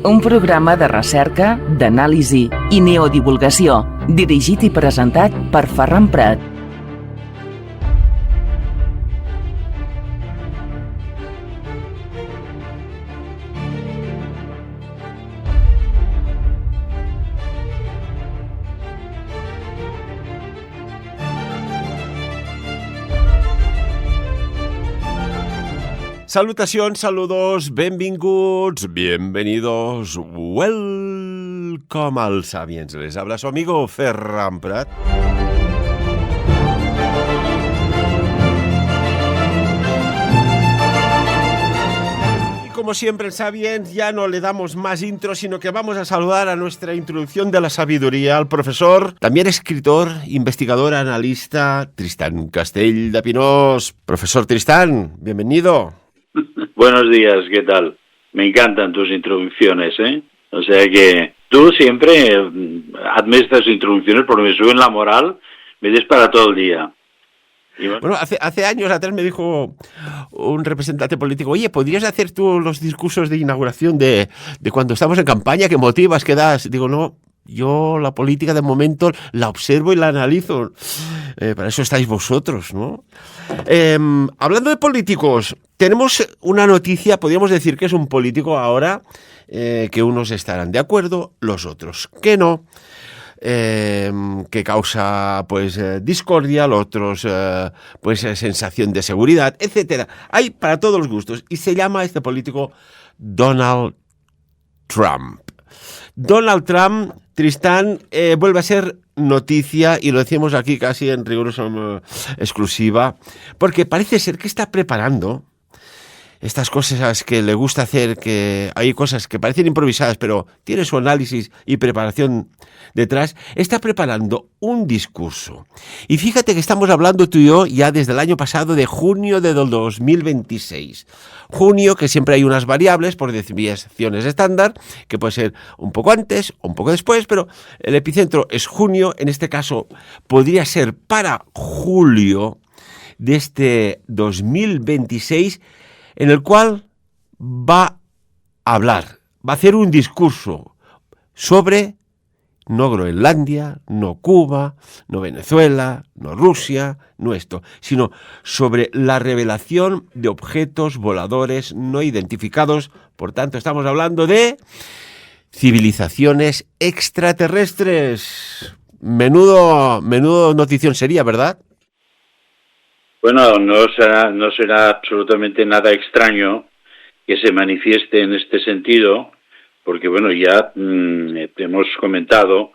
Un programa de recerca, d'anàlisi i neodivulgació, dirigit i presentat per Ferran Prat. Salutacions, saludos, benvinguts, bienvenidos, welcome al Sapiens. Les habla su amigo Ferran Prat. Y como siempre en Sapiens ya no le damos más intro, sino que vamos a saludar a nuestra introducción de la sabiduría, al profesor, también escritor, investigador, analista, Tristán Castell de Pinós. Profesor Tristán, bienvenido. Buenos días, ¿qué tal? Me encantan tus introducciones, ¿eh? O sea que tú siempre hazme estas introducciones porque me suben la moral, me des para todo el día. Y bueno, hace años atrás me dijo un representante político, oye, ¿podrías hacer tú los discursos de inauguración de cuando estamos en campaña, que motivas, que das? Digo, no, yo la política de momento la observo y la analizo. Para eso estáis vosotros, ¿no? Hablando de políticos, tenemos una noticia, podríamos decir que es un político ahora, que unos estarán de acuerdo, los otros que no, que causa pues discordia, los otros pues sensación de seguridad, etcétera. Hay para todos los gustos y se llama este político Donald Trump. Donald Trump, Tristán, vuelve a ser noticia, y lo decimos aquí casi en rigurosa exclusiva, porque parece ser que está preparando estas cosas que le gusta hacer, que hay cosas que parecen improvisadas, pero tiene su análisis y preparación detrás. Está preparando un discurso. Y fíjate que estamos hablando tú y yo ya desde el año pasado, de junio de 2026. Junio, que siempre hay unas variables por desviaciones estándar, que puede ser un poco antes o un poco después, pero el epicentro es junio. En este caso podría ser para julio de este 2026, en el cual va a hablar, va a hacer un discurso sobre no Groenlandia, no Cuba, no Venezuela, no Rusia, no esto, sino sobre la revelación de objetos voladores no identificados. Por tanto, estamos hablando de civilizaciones extraterrestres. Menudo notición sería, ¿verdad? bueno, no será absolutamente nada extraño que se manifieste en este sentido, porque bueno, ya hemos comentado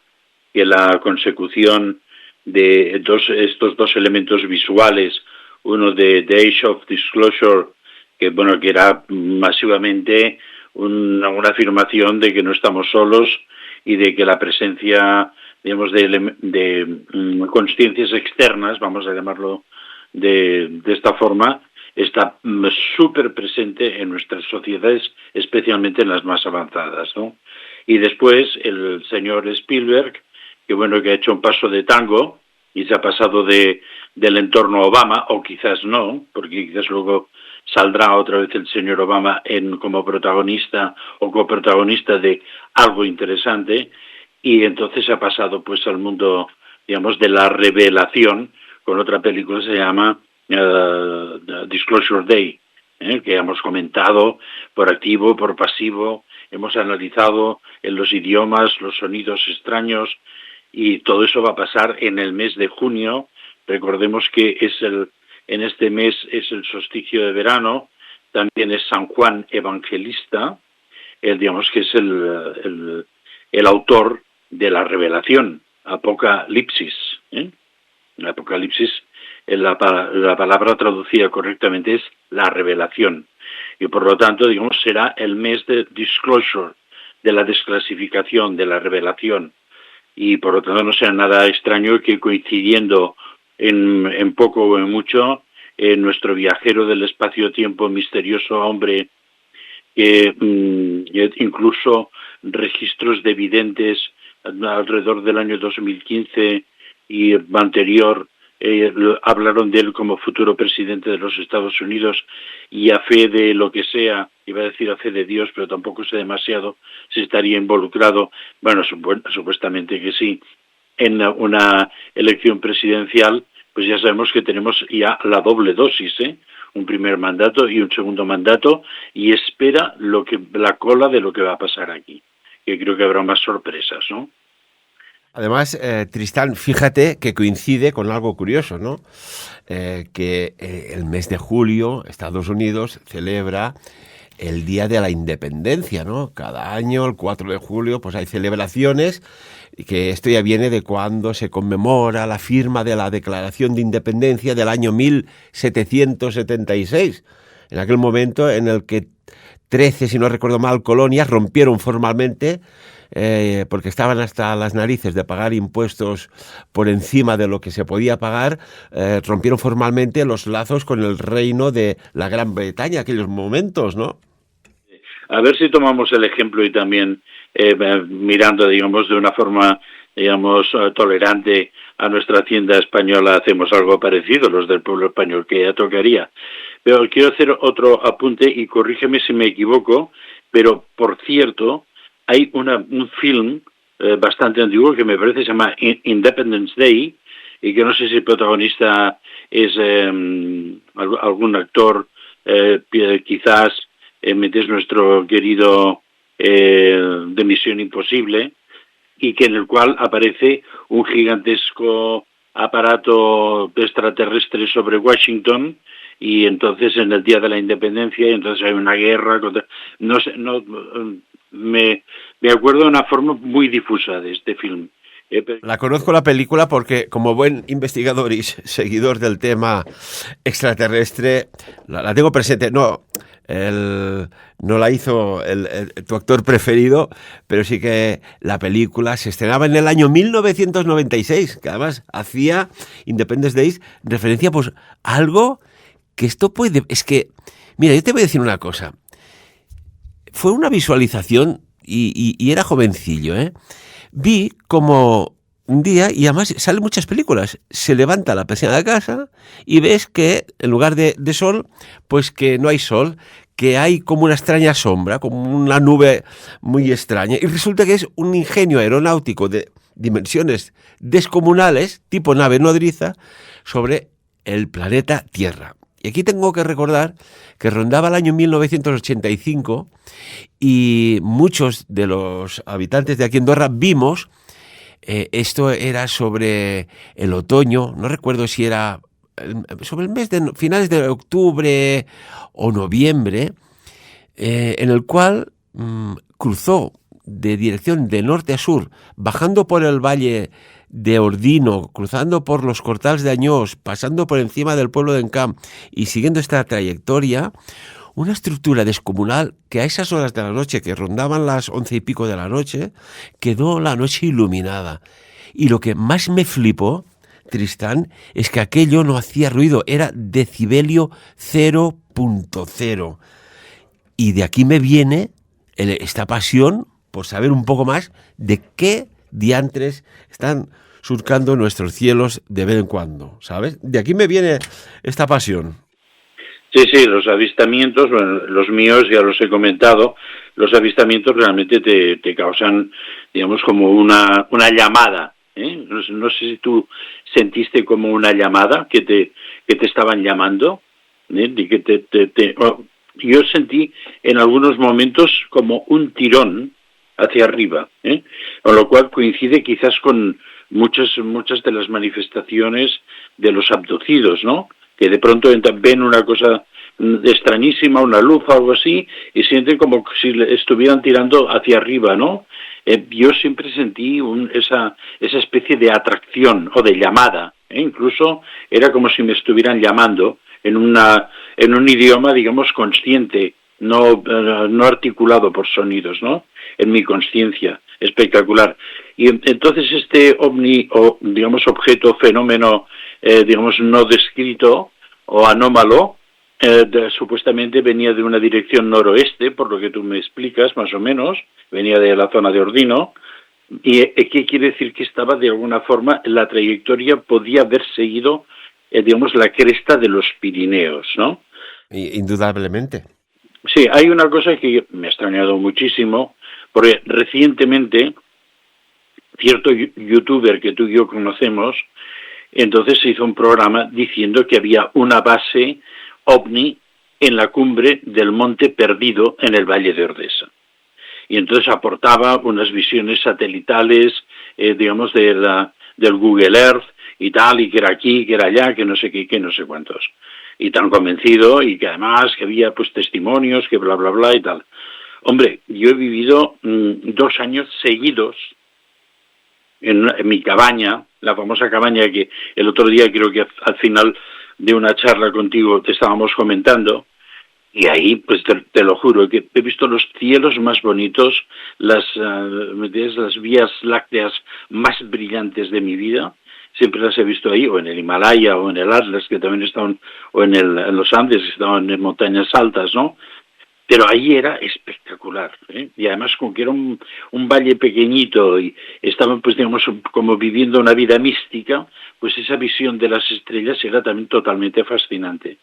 que la consecución de estos dos elementos visuales, uno de The Age of Disclosure, que bueno, que era masivamente una afirmación de que no estamos solos y de que la presencia, digamos, de consciencias externas, vamos a llamarlo de esta forma, está súper presente en nuestras sociedades, especialmente en las más avanzadas, ¿no? Y después el señor Spielberg, que bueno, que ha hecho un paso de tango y se ha pasado del entorno Obama, o quizás no, porque quizás luego saldrá otra vez el señor Obama como protagonista o coprotagonista de algo interesante, y entonces se ha pasado pues al mundo, digamos, de la revelación, con otra película que se llama Disclosure Day, que hemos comentado por activo, por pasivo, hemos analizado en los idiomas, los sonidos extraños, y todo eso va a pasar en el mes de junio. Recordemos que en este mes es el solsticio de verano, también es San Juan Evangelista, digamos que es el autor de la revelación, Apocalipsis, El Apocalipsis, la palabra traducida correctamente es la revelación, y por lo tanto, digamos, será el mes de disclosure, de la desclasificación, de la revelación, y por lo tanto no será nada extraño que, coincidiendo en poco o en mucho, nuestro viajero del espacio-tiempo, misterioso hombre, que incluso registros de videntes alrededor del año 2015 y anterior hablaron de él como futuro presidente de los Estados Unidos y a fe de lo que sea, iba a decir a fe de Dios, pero tampoco sé demasiado si estaría involucrado, bueno, supuestamente que sí, en una elección presidencial, pues ya sabemos que tenemos ya la doble dosis, un primer mandato y un segundo mandato, y espera la cola de lo que va a pasar aquí, que creo que habrá más sorpresas, ¿no? Además, Tristán, fíjate que coincide con algo curioso, ¿no? Que el mes de julio Estados Unidos celebra el Día de la Independencia, ¿no? Cada año, el 4 de julio, pues hay celebraciones, y que esto ya viene de cuando se conmemora la firma de la Declaración de Independencia del año 1776, en aquel momento en el que 13, si no recuerdo mal, colonias rompieron formalmente, porque estaban hasta las narices de pagar impuestos por encima de lo que se podía pagar, rompieron formalmente los lazos con el reino de la Gran Bretaña, aquellos momentos, ¿no? A ver si tomamos el ejemplo y también mirando, digamos, de una forma, digamos, tolerante a nuestra Hacienda española, hacemos algo parecido, los del pueblo español, que ya tocaría. Pero quiero hacer otro apunte y corrígeme si me equivoco, pero por cierto, hay un film bastante antiguo que me parece se llama Independence Day, y que no sé si el protagonista es algún actor, quizás es nuestro querido de Misión Imposible, y que en el cual aparece un gigantesco aparato extraterrestre sobre Washington, y entonces en el Día de la Independencia, y entonces hay una guerra contra, no sé, me acuerdo de una forma muy difusa de este film. La conozco la película porque, como buen investigador y seguidor del tema extraterrestre, la tengo presente. No la hizo tu actor preferido, pero sí que la película se estrenaba en el año 1996, que además hacía Independence Day referencia pues a algo que esto puede... Es que, mira, yo te voy a decir una cosa. Fue una visualización y era jovencillo, Vi como un día, y además salen muchas películas, se levanta la persiana de casa y ves que en lugar de sol, pues que no hay sol, que hay como una extraña sombra, como una nube muy extraña, y resulta que es un ingenio aeronáutico de dimensiones descomunales, tipo nave nodriza, sobre el planeta Tierra. Y aquí tengo que recordar que rondaba el año 1985 y muchos de los habitantes de aquí en Andorra vimos, esto era sobre el otoño, no recuerdo si era sobre el mes de finales de octubre o noviembre, en el cual cruzó de dirección de norte a sur, bajando por el valle de Ordino, cruzando por los Cortals de Añós, pasando por encima del pueblo de Encamp y siguiendo esta trayectoria, una estructura descomunal que a esas horas de la noche, que rondaban las 11 y pico de la noche, quedó la noche iluminada. Y lo que más me flipó, Tristán, es que aquello no hacía ruido, era decibelio 0.0. Y de aquí me viene esta pasión por saber un poco más de qué diantres están surcando nuestros cielos de vez en cuando, ¿sabes? De aquí me viene esta pasión. Sí, los avistamientos, bueno, los míos ya los he comentado, los avistamientos realmente te causan, digamos, como una llamada, No sé si tú sentiste como una llamada que te estaban llamando, y que yo sentí en algunos momentos como un tirón hacia arriba, con lo cual coincide quizás con muchas de las manifestaciones de los abducidos, ¿no? Que de pronto ven una cosa extrañísima, una luz o algo así, y sienten como si estuvieran tirando hacia arriba, ¿no? Yo siempre sentí esa especie de atracción o de llamada, incluso era como si me estuvieran llamando en un idioma, digamos, consciente, no articulado por sonidos, ¿no? En mi consciencia, espectacular. Y entonces este ovni, o digamos objeto, fenómeno, digamos no descrito o anómalo, supuestamente venía de una dirección noroeste, por lo que tú me explicas, más o menos, venía de la zona de Ordino, ¿Y qué quiere decir? Que estaba de alguna forma, la trayectoria podía haber seguido, digamos, la cresta de los Pirineos, ¿no? Indudablemente. Sí, hay una cosa que me ha extrañado muchísimo, porque recientemente cierto youtuber que tú y yo conocemos, entonces se hizo un programa diciendo que había una base ovni en la cumbre del Monte Perdido en el Valle de Ordesa. Y entonces aportaba unas visiones satelitales, digamos, del Google Earth y tal, y que era aquí, que era allá, que no sé qué, que no sé cuántos. Y tan convencido, y que además que había pues testimonios, que bla, bla, bla y tal. Hombre, yo he vivido 2 años seguidos en mi cabaña, la famosa cabaña que el otro día creo que al final de una charla contigo te estábamos comentando, y ahí, pues te lo juro, que he visto los cielos más bonitos, las vías lácteas más brillantes de mi vida, siempre las he visto ahí, o en el Himalaya, o en el Atlas, que también estaban, o en los Andes, que estaban en montañas altas, ¿no? Pero ahí era espectacular, ¿eh? Y además como que era un valle pequeñito y estaban, pues digamos, como viviendo una vida mística, pues esa visión de las estrellas era también totalmente fascinante.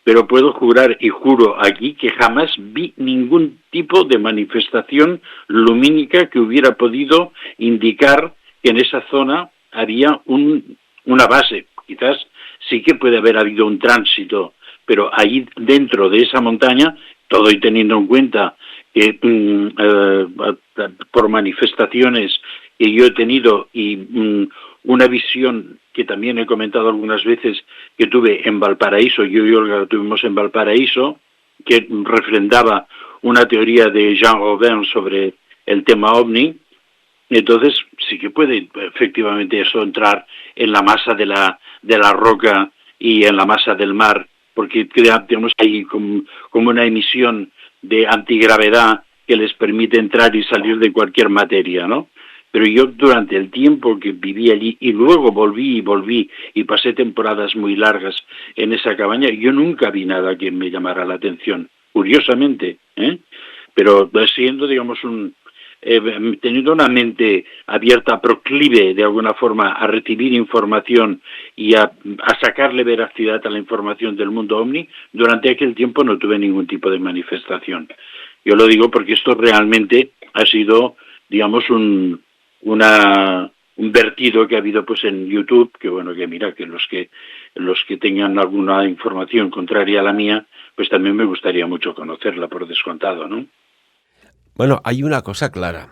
Pero puedo jurar y juro aquí que jamás vi ningún tipo de manifestación lumínica que hubiera podido indicar que en esa zona había una base. Quizás sí que puede haber habido un tránsito, pero ahí dentro de esa montaña, todo y teniendo en cuenta que por manifestaciones que yo he tenido y una visión que también he comentado algunas veces que tuve en Valparaíso, yo y Olga lo tuvimos en Valparaíso, que refrendaba una teoría de Jean Robin sobre el tema ovni. Entonces sí que puede efectivamente eso entrar en la masa de la roca y en la masa del mar, porque tenemos ahí como una emisión de antigravedad que les permite entrar y salir de cualquier materia, ¿no? Pero yo durante el tiempo que viví allí y luego volví y pasé temporadas muy largas en esa cabaña, yo nunca vi nada que me llamara la atención, curiosamente, ¿eh? Pero siendo, digamos, teniendo una mente abierta, proclive de alguna forma a recibir información y a sacarle veracidad a la información del mundo ovni, durante aquel tiempo no tuve ningún tipo de manifestación. Yo lo digo porque esto realmente ha sido, digamos, un vertido que ha habido pues en YouTube, que bueno, que mira, que los que tengan alguna información contraria a la mía, pues también me gustaría mucho conocerla, por descontado, ¿no? Bueno, hay una cosa clara.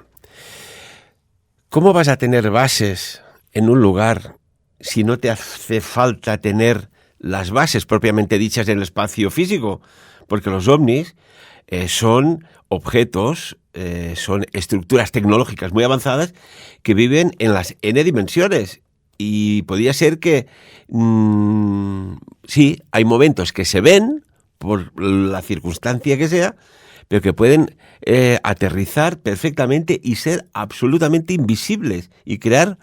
¿Cómo vas a tener bases en un lugar si no te hace falta tener las bases propiamente dichas en el espacio físico? Porque los ovnis son objetos, son estructuras tecnológicas muy avanzadas que viven en las n dimensiones. Y podría ser que, sí, hay momentos que se ven, por la circunstancia que sea, pero que pueden aterrizar perfectamente y ser absolutamente invisibles y crear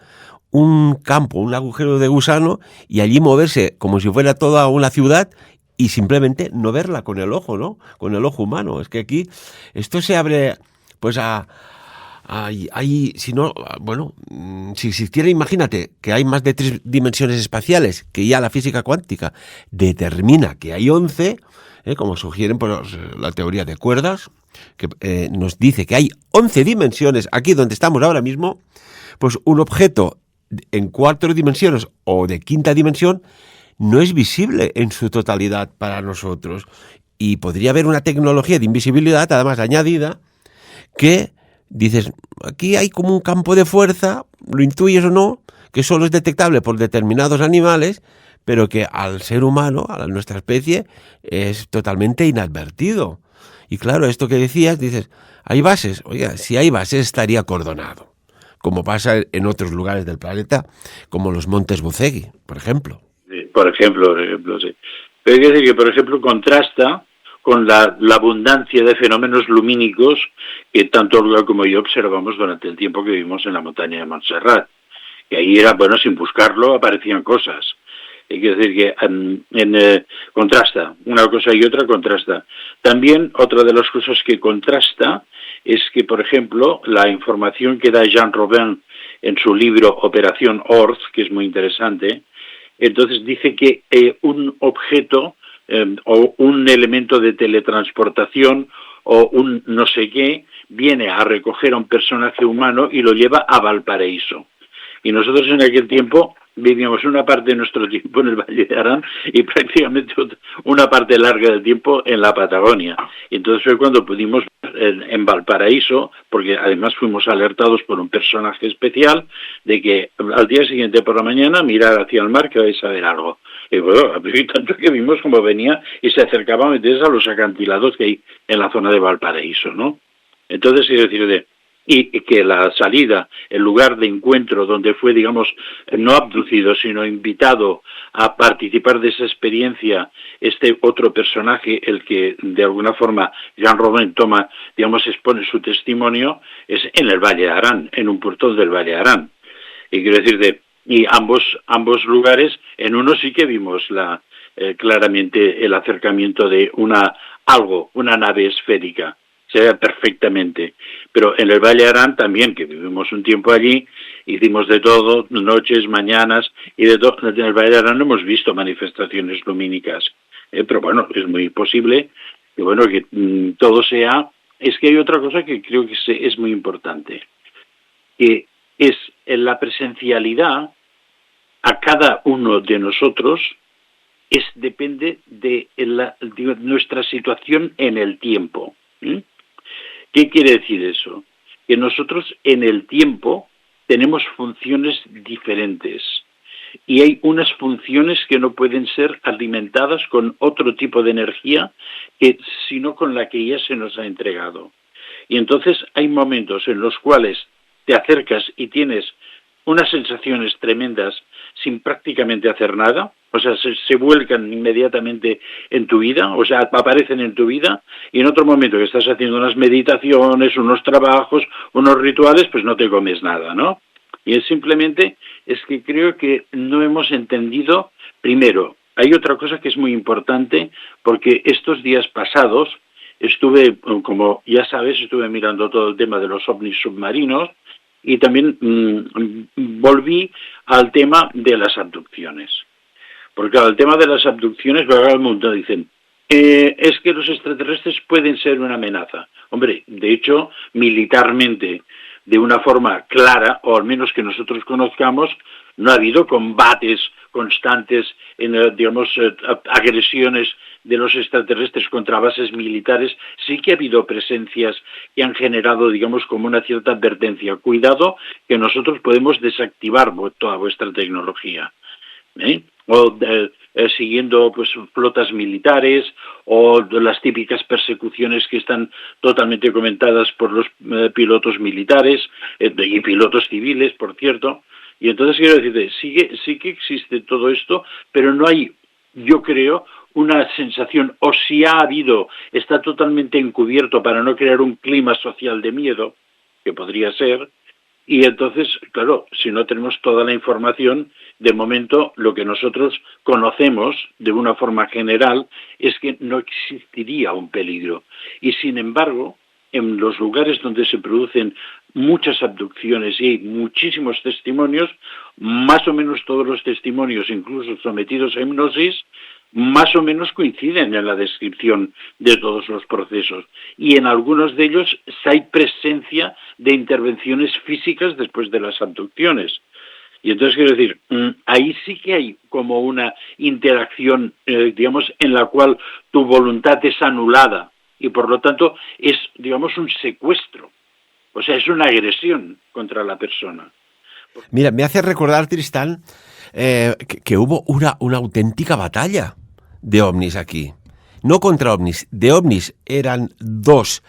un campo, un agujero de gusano y allí moverse como si fuera toda una ciudad y simplemente no verla con el ojo, ¿no? Con el ojo humano. Es que aquí esto se abre pues si no, bueno, si existiera, imagínate que hay más de 3 dimensiones espaciales, que ya la física cuántica determina que hay 11, como sugieren pues, la teoría de cuerdas, que nos dice que hay 11 dimensiones aquí donde estamos ahora mismo, pues un objeto en 4 dimensiones o de 5ª dimensión no es visible en su totalidad para nosotros. Y podría haber una tecnología de invisibilidad, además añadida, que dices, aquí hay como un campo de fuerza, lo intuyes o no, que solo es detectable por determinados animales, pero que al ser humano, a nuestra especie, es totalmente inadvertido. Y claro, esto que decías, dices, ¿hay bases? Oiga, si hay bases estaría acordonado, como pasa en otros lugares del planeta, como los Montes Bucegui, por ejemplo. Sí, por ejemplo, sí. Pero hay que decir que, por ejemplo, contrasta con la abundancia de fenómenos lumínicos que tanto Olga como yo observamos durante el tiempo que vivimos en la montaña de Montserrat. Que ahí era, bueno, sin buscarlo aparecían cosas. Hay que decir que contrasta, una cosa y otra contrasta. También otra de las cosas que contrasta es que, por ejemplo, la información que da Jean Robin en su libro Operación Orth, que es muy interesante, entonces dice que un objeto o un elemento de teletransportación o un no sé qué viene a recoger a un personaje humano y lo lleva a Valparaíso. Y nosotros en aquel tiempo vivíamos una parte de nuestro tiempo en el Valle de Arán y prácticamente una parte larga del tiempo en la Patagonia. Y entonces fue cuando pudimos en Valparaíso, porque además fuimos alertados por un personaje especial, de que al día siguiente por la mañana mirar hacia el mar que vais a ver algo. Y bueno, tanto que vimos como venía y se acercaba a meterse a los acantilados que hay en la zona de Valparaíso, ¿no? Entonces, es decir, y que la salida, el lugar de encuentro donde fue, digamos, no abducido, sino invitado a participar de esa experiencia, este otro personaje, el que de alguna forma Jean Robin toma, digamos, expone su testimonio, es en el Valle de Arán, en un portón del Valle de Arán. Y quiero decir, y ambos lugares, en uno sí que vimos claramente el acercamiento de una nave esférica. Se ve perfectamente, pero en el Valle de Arán también, que vivimos un tiempo allí, hicimos de todo, noches, mañanas, y en el Valle de Arán no hemos visto manifestaciones lumínicas, pero bueno, es muy posible que todo sea. Es que hay otra cosa que creo que es muy importante, que es en la presencialidad a cada uno de nosotros depende de nuestra situación en el tiempo. ¿Qué quiere decir eso? Que nosotros en el tiempo tenemos funciones diferentes y hay unas funciones que no pueden ser alimentadas con otro tipo de energía sino con la que ya se nos ha entregado. Y entonces hay momentos en los cuales te acercas y tienes unas sensaciones tremendas sin prácticamente hacer nada, o sea, se vuelcan inmediatamente en tu vida, o sea, aparecen en tu vida, y en otro momento que estás haciendo unas meditaciones, unos trabajos, unos rituales, pues no te comes nada, ¿no? Y es que creo que no hemos entendido, primero, hay otra cosa que es muy importante, porque estos días pasados como ya sabes, estuve mirando todo el tema de los ovnis submarinos, y también volví al tema de las abducciones. Porque al tema de las abducciones, todo el mundo dicen, es que los extraterrestres pueden ser una amenaza. Hombre, de hecho, militarmente, de una forma clara, o al menos que nosotros conozcamos, no ha habido combates constantes, agresiones de los extraterrestres contra bases militares. Sí que ha habido presencias que han generado, digamos, como una cierta advertencia. Cuidado, que nosotros podemos desactivar toda vuestra tecnología. Siguiendo pues flotas militares o las típicas persecuciones que están totalmente comentadas por los pilotos militares y pilotos civiles, por cierto. Y entonces quiero decirte, sí que existe todo esto, pero no hay, yo creo, una sensación, o si ha habido, está totalmente encubierto para no crear un clima social de miedo, que podría ser. Y entonces, claro, si no tenemos toda la información, de momento lo que nosotros conocemos de una forma general es que no existiría un peligro. Y sin embargo, en los lugares donde se producen muchas abducciones y hay muchísimos testimonios, más o menos todos los testimonios, incluso sometidos a hipnosis, más o menos coinciden en la descripción de todos los procesos. Y en algunos de ellos hay presencia de intervenciones físicas después de las abducciones. Y entonces quiero decir, ahí sí que hay como una interacción, digamos, en la cual tu voluntad es anulada y por lo tanto es, digamos, un secuestro. O sea, es una agresión contra la persona. Mira, me hace recordar, Tristán, que hubo una auténtica batalla de ovnis aquí. No contra ovnis, de ovnis. Eran dos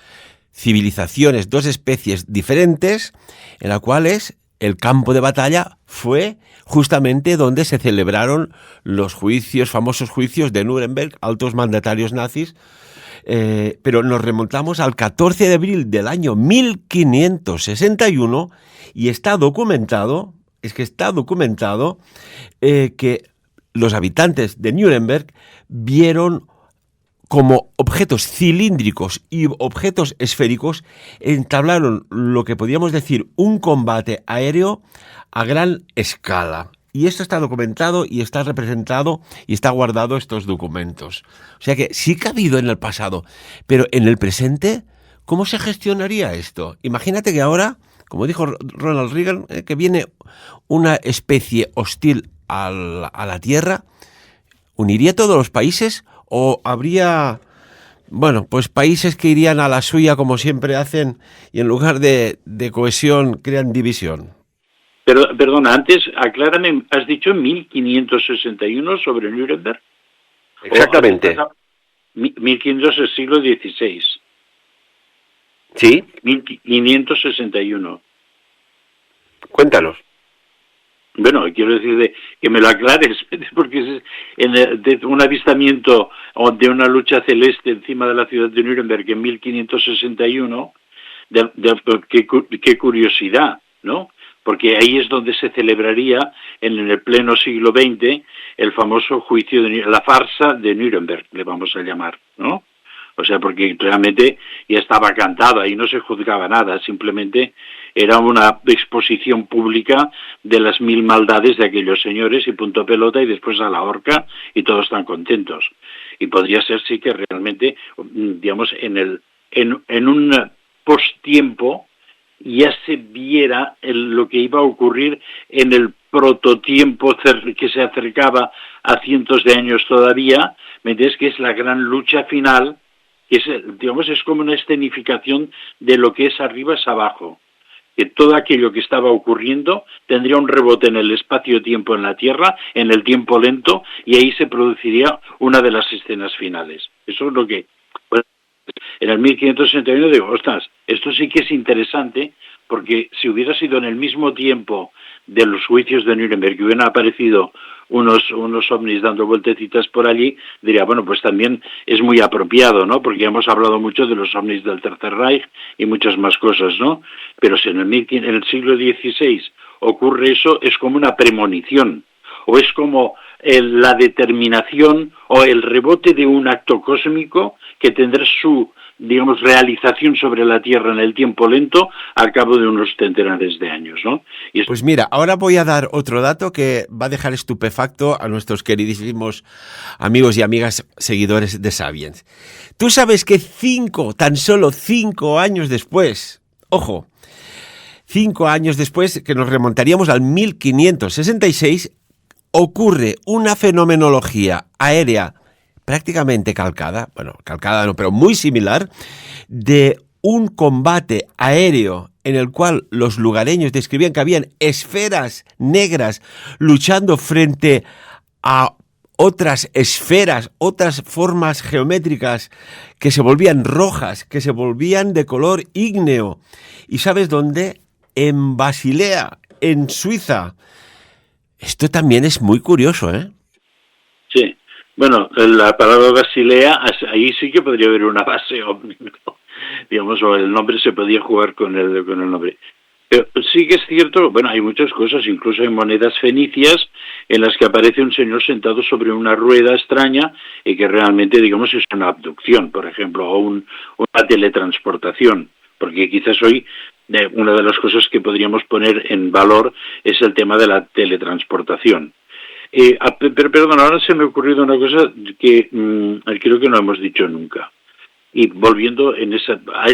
civilizaciones, dos especies diferentes, en las cuales el campo de batalla fue justamente donde se celebraron los famosos juicios de Nuremberg, altos mandatarios nazis. Pero nos remontamos al 14 de abril del año 1561 y está documentado que los habitantes de Nuremberg vieron como objetos cilíndricos y objetos esféricos, entablaron lo que podríamos decir un combate aéreo a gran escala. Y esto está documentado y está representado y está guardado estos documentos. O sea que sí que ha habido en el pasado, pero en el presente, ¿cómo se gestionaría esto? Imagínate que ahora, como dijo Ronald Reagan, que viene una especie hostil a la Tierra, ¿uniría todos los países o habría, bueno, pues países que irían a la suya como siempre hacen y en lugar de cohesión crean división? Pero, perdona, antes, aclárame, ¿has dicho 1561 sobre Nuremberg? Exactamente. 1500 es siglo XVI. Sí. 1561. Cuéntanos. Bueno, quiero decir que me lo aclares, porque es un avistamiento de una lucha celeste encima de la ciudad de Nuremberg en 1561, qué curiosidad, ¿no? Porque ahí es donde se celebraría, en el pleno siglo XX, el famoso juicio, la farsa de Nuremberg, le vamos a llamar, ¿no? O sea, porque realmente ya estaba cantado, ahí no se juzgaba nada, simplemente era una exposición pública de las 1000 maldades de aquellos señores y punto pelota y después a la horca y todos están contentos. Y podría ser sí que realmente, digamos, en un posttiempo ya se viera lo que iba a ocurrir en el prototiempo que se acercaba a cientos de años todavía, ¿me entiendes? Que es la gran lucha final, que es como una escenificación de lo que es arriba es abajo, que todo aquello que estaba ocurriendo tendría un rebote en el espacio-tiempo en la Tierra, en el tiempo lento, y ahí se produciría una de las escenas finales. Eso es lo que... Bueno, en el 1561 digo, ostras, esto sí que es interesante, porque si hubiera sido en el mismo tiempo de los juicios de Nuremberg que hubieran aparecido unos ovnis dando vueltecitas por allí, diría, bueno, pues también es muy apropiado, ¿no? Porque hemos hablado mucho de los ovnis del Tercer Reich y muchas más cosas, ¿no? Pero si en el siglo XVI ocurre eso, es como una premonición, o es como la determinación o el rebote de un acto cósmico que tendrá su, digamos, realización sobre la Tierra en el tiempo lento al cabo de unos centenares de años, ¿no? Pues mira, ahora voy a dar otro dato que va a dejar estupefacto a nuestros queridísimos amigos y amigas seguidores de Sapiens. Tú sabes que tan solo 5 años después, ojo, 5 años después, que nos remontaríamos al 1566, ocurre una fenomenología aérea prácticamente calcada no, pero muy similar, de un combate aéreo en el cual los lugareños describían que habían esferas negras luchando frente a otras esferas, otras formas geométricas que se volvían rojas, que se volvían de color ígneo. ¿Y sabes dónde? En Basilea, en Suiza. Esto también es muy curioso, ¿eh? Sí. Bueno, la palabra Basilea, ahí sí que podría haber una base, digamos, o el nombre se podía jugar con el nombre. Pero sí que es cierto, bueno, hay muchas cosas, incluso hay monedas fenicias en las que aparece un señor sentado sobre una rueda extraña y que realmente, digamos, es una abducción, por ejemplo, o una teletransportación, porque quizás hoy una de las cosas que podríamos poner en valor es el tema de la teletransportación. Pero perdón, ahora se me ha ocurrido una cosa que creo que no hemos dicho nunca. Y volviendo a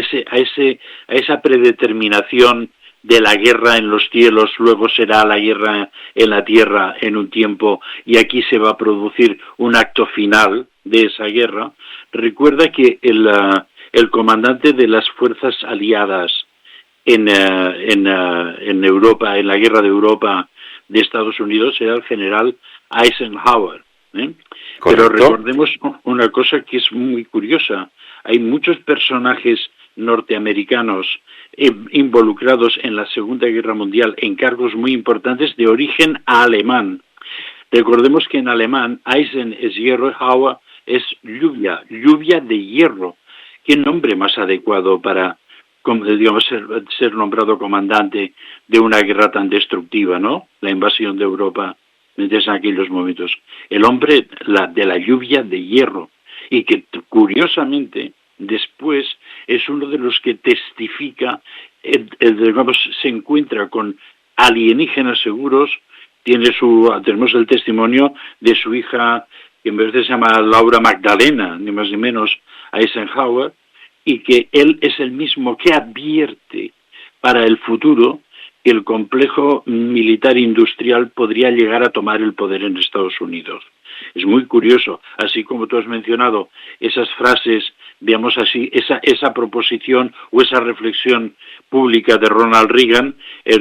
esa predeterminación de la guerra en los cielos, luego será la guerra en la tierra en un tiempo, y aquí se va a producir un acto final de esa guerra. Recuerda que el comandante de las fuerzas aliadas en Europa, en la guerra de Europa de Estados Unidos, era el general Eisenhower, ¿eh? Pero recordemos una cosa que es muy curiosa. Hay muchos personajes norteamericanos involucrados en la Segunda Guerra Mundial en cargos muy importantes de origen alemán. Recordemos que en alemán Eisen es hierro, Hauer es lluvia de hierro. ¿Qué nombre más adecuado para, digamos, ser nombrado comandante de una guerra tan destructiva, ¿no? La invasión de Europa desde aquellos momentos. El hombre de la lluvia de hierro. y que curiosamente después es uno de los que testifica, digamos, se encuentra con alienígenas seguros. Tenemos el testimonio de su hija, que en vez de se llama Laura Magdalena, ni más ni menos, Eisenhower, y que él es el mismo que advierte para el futuro que el complejo militar industrial podría llegar a tomar el poder en Estados Unidos. Es muy curioso, así como tú has mencionado esas frases, digamos así, esa proposición o esa reflexión pública de Ronald Reagan.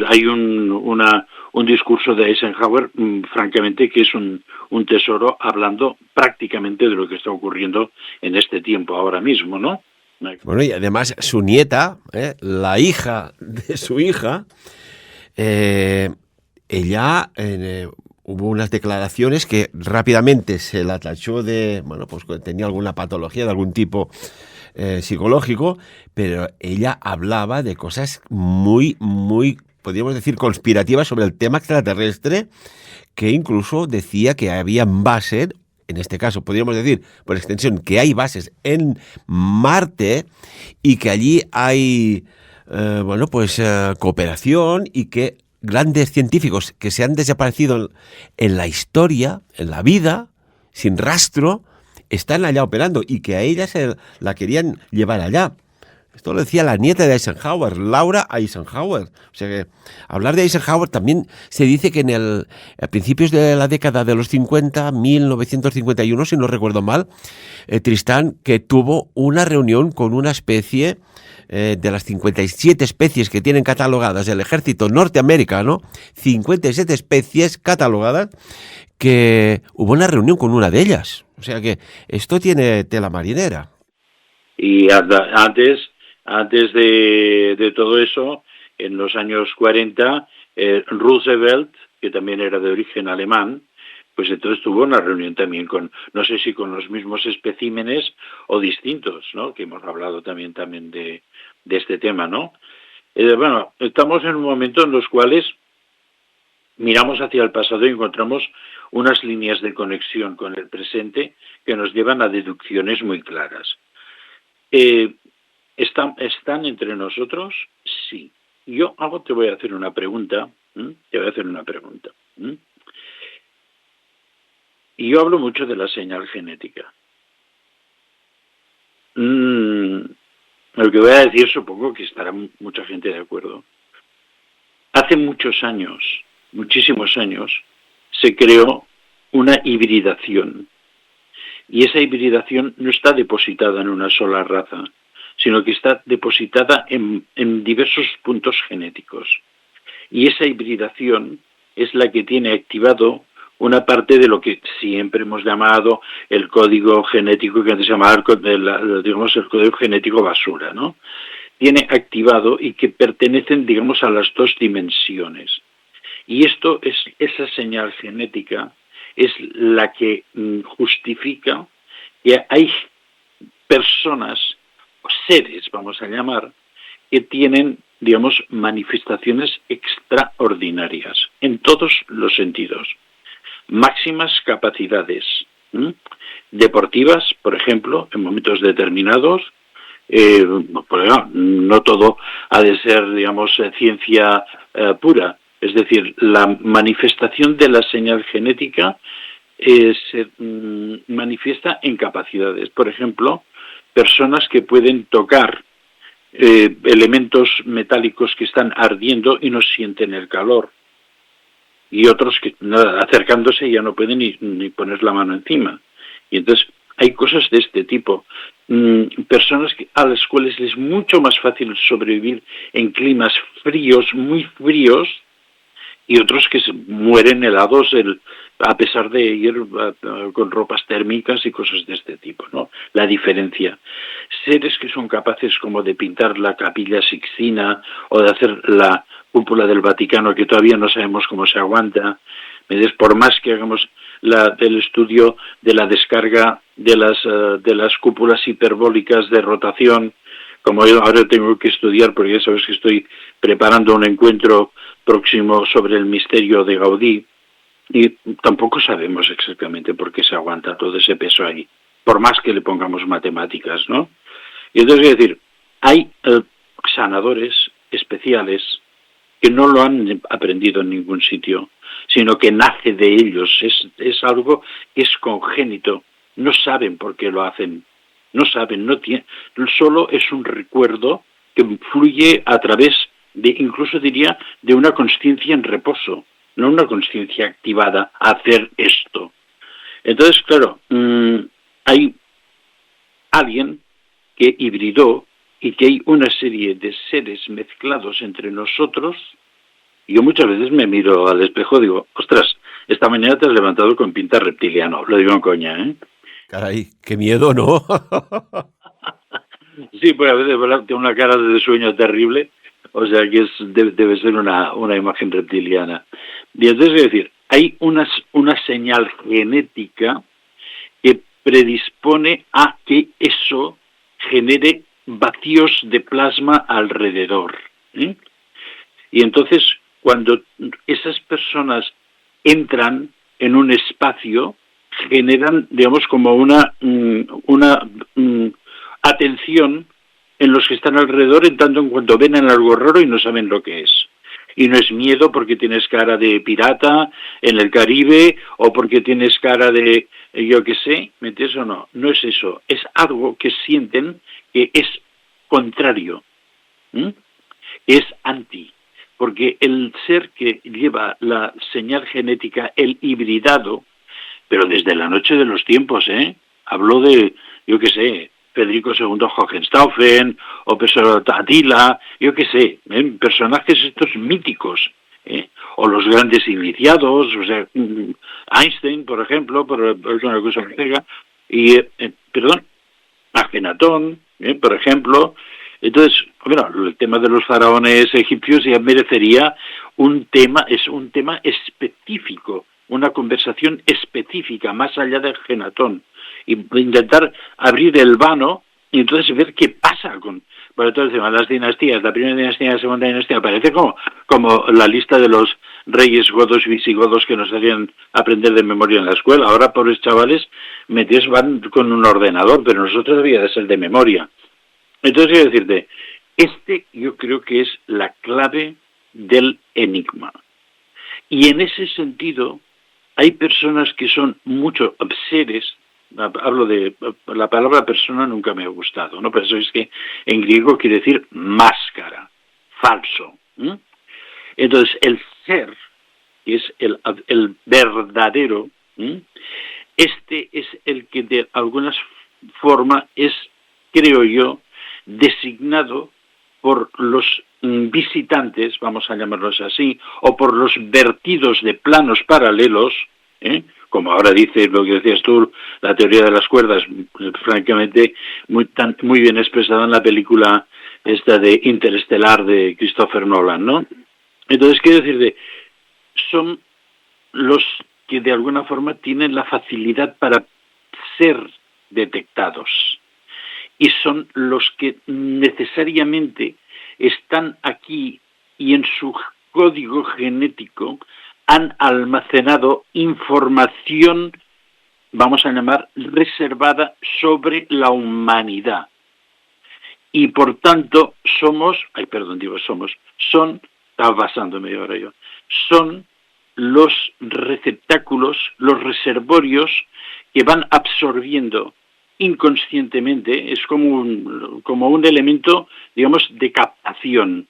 Hay un discurso de Eisenhower, francamente, que es un tesoro, hablando prácticamente de lo que está ocurriendo en este tiempo ahora mismo, ¿no? Bueno, y además su nieta, la hija de su hija, ella hubo unas declaraciones que rápidamente se la tachó de, bueno, pues tenía alguna patología de algún tipo psicológico, pero ella hablaba de cosas muy, podríamos decir, conspirativas sobre el tema extraterrestre, que incluso decía que había bases, en este caso podríamos decir, por extensión, que hay bases en Marte y que allí hay, cooperación, y que grandes científicos que se han desaparecido en la historia, en la vida, sin rastro, están allá operando y que a ella se la querían llevar allá. Esto lo decía la nieta de Eisenhower, Laura Eisenhower. O sea que hablar de Eisenhower también se dice que a principios de la década de los 50, 1951, si no recuerdo mal, Tristán, que tuvo una reunión con una especie de las 57 especies que tienen catalogadas el ejército norteamericano, 57 especies catalogadas, que hubo una reunión con una de ellas. O sea que esto tiene tela marinera. Y antes de todo eso, en los años 40, Roosevelt, que también era de origen alemán, pues entonces tuvo una reunión también con, no sé si con los mismos especímenes o distintos, ¿no? Que hemos hablado también de este tema, ¿no? Bueno, estamos en un momento en los cuales miramos hacia el pasado y encontramos unas líneas de conexión con el presente que nos llevan a deducciones muy claras. ¿Están entre nosotros? Sí. Yo te voy a hacer una pregunta. Y yo hablo mucho de la señal genética. Lo que voy a decir supongo que estará mucha gente de acuerdo. Hace muchos años, muchísimos años, se creó una hibridación. Y esa hibridación no está depositada en una sola raza, sino que está depositada en diversos puntos genéticos. Y esa hibridación es la que tiene activado una parte de lo que siempre hemos llamado el código genético, que antes se llamaba el código genético basura, ¿no? Tiene activado y que pertenecen, digamos, a las dos dimensiones. Y esa señal genética es la que justifica que hay personas, o seres, vamos a llamar, que tienen, digamos, manifestaciones extraordinarias en todos los sentidos. Máximas capacidades deportivas, por ejemplo, en momentos determinados. No todo ha de ser, digamos, ciencia pura. Es decir, la manifestación de la señal genética se manifiesta en capacidades. Por ejemplo, personas que pueden tocar elementos metálicos que están ardiendo y no sienten el calor. Y otros que acercándose ya no pueden ni poner la mano encima. Y entonces hay cosas de este tipo. Personas a las cuales es mucho más fácil sobrevivir en climas fríos, muy fríos, y otros que se mueren helados a pesar de ir con ropas térmicas y cosas de este tipo, ¿no? La diferencia. Seres que son capaces como de pintar la Capilla Sixtina o de hacer la cúpula del Vaticano, que todavía no sabemos cómo se aguanta. Por más que hagamos el estudio de la descarga de las cúpulas hiperbólicas de rotación, como yo ahora tengo que estudiar, porque ya sabes que estoy preparando un encuentro próximo sobre el misterio de Gaudí, y tampoco sabemos exactamente por qué se aguanta todo ese peso ahí. por más que le pongamos matemáticas, ¿no? Y entonces, es decir, hay sanadores especiales que no lo han aprendido en ningún sitio, sino que nace de ellos, es algo que es congénito, no saben por qué lo hacen, no saben, no tienen, solo es un recuerdo que fluye a través de, incluso diría, de una consciencia en reposo, no una consciencia activada a hacer esto. Entonces, claro, hay alguien que hibridó y que hay una serie de seres mezclados entre nosotros. Yo muchas veces me miro al espejo y digo, ostras, esta mañana te has levantado con pinta reptiliano, lo digo en coña, ¿eh? Caray, qué miedo, ¿no? Sí, pues a veces tiene una cara de sueño terrible, o sea que debe ser una imagen reptiliana. Y entonces, es decir, hay una señal genética que predispone a que eso genere vacíos de plasma alrededor, ¿eh? Y entonces, cuando esas personas entran en un espacio, generan, digamos, como una atención en los que están alrededor, en tanto en cuanto ven algo raro y no saben lo que es. Y no es miedo porque tienes cara de pirata en el Caribe o porque tienes cara de, yo qué sé, ¿me entiendes o no? No es eso, es algo que sienten que es contrario, ¿eh? Es anti. Porque el ser que lleva la señal genética, el hibridado, pero desde la noche de los tiempos, habló de, yo qué sé, Federico II Hohenstaufen, o Atila, yo qué sé, personajes estos míticos, o los grandes iniciados, o sea, Einstein, por ejemplo, por una cosa que diga, y, Akenatón, por ejemplo. Entonces, bueno, el tema de los faraones egipcios ya merecería es un tema específico, una conversación específica, más allá del Akenatón, y intentar abrir el vano y entonces ver qué pasa con todo el tema de las dinastías, la primera dinastía, la segunda dinastía, parece como la lista de los reyes godos y visigodos que nos harían aprender de memoria en la escuela. Ahora, pobres chavales, metidos van con un ordenador, pero nosotros debía de ser de memoria. Entonces, quiero decirte, yo creo que es la clave del enigma. Y en ese sentido, hay personas que son mucho seres, hablo de, la palabra persona nunca me ha gustado, ¿no? Pero eso es que en griego quiere decir máscara, falso. Entonces, el ser, que es el verdadero, este es el que de alguna forma es, creo yo, designado por los visitantes, vamos a llamarlos así, o por los vertidos de planos paralelos, como ahora dice lo que decías tú, la teoría de las cuerdas, francamente muy bien expresada en la película esta de Interestelar de Christopher Nolan, ¿no? Entonces, quiero decir, son los que de alguna forma tienen la facilidad para ser detectados. Y son los que necesariamente están aquí y en su código genético han almacenado información, vamos a llamar, reservada sobre la humanidad. Y por tanto son los receptáculos, los reservorios que van absorbiendo inconscientemente, es como un elemento, digamos, de captación.